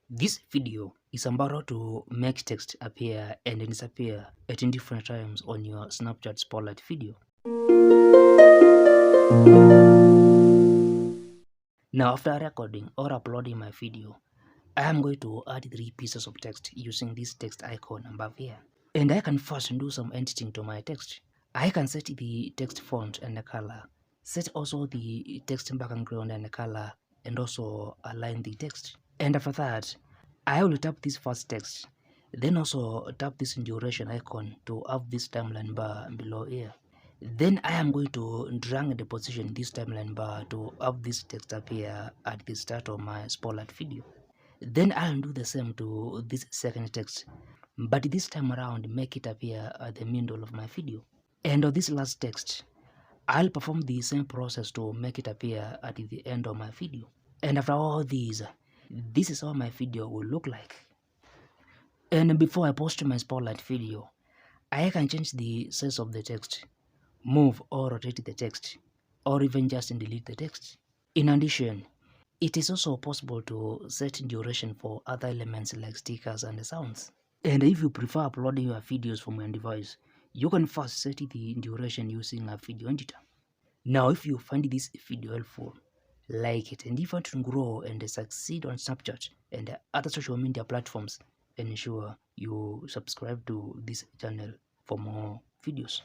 This video is about how to make text appear and disappear at different times on your Snapchat Spotlight video. Now after recording or uploading my video, I am going to add 3 pieces of text using this text icon above here. And I can first do some editing to my text. I can set the text font and the color, set also the text background and the color, and also align the text. And after that, I will tap this first text, then also tap this duration icon to have this timeline bar below here. Then I am going to drag and position this timeline bar to have this text appear at the start of my Spotlight video. Then I'll do the same to this second text, but this time around make it appear at the middle of my video. And on this last text, I'll perform the same process to make it appear at the end of my video. And after all these, this is how my video will look like. And before I post my Spotlight video, I can change the size of the text, move or rotate the text, or even just delete the text. In addition, it is also possible to set duration for other elements like stickers and sounds. And if you prefer uploading your videos from your device, you can first set the duration using a video editor. Now, if you find this video helpful, like it, and if you want to grow and succeed on Snapchat and other social media platforms, ensure you subscribe to this channel for more videos.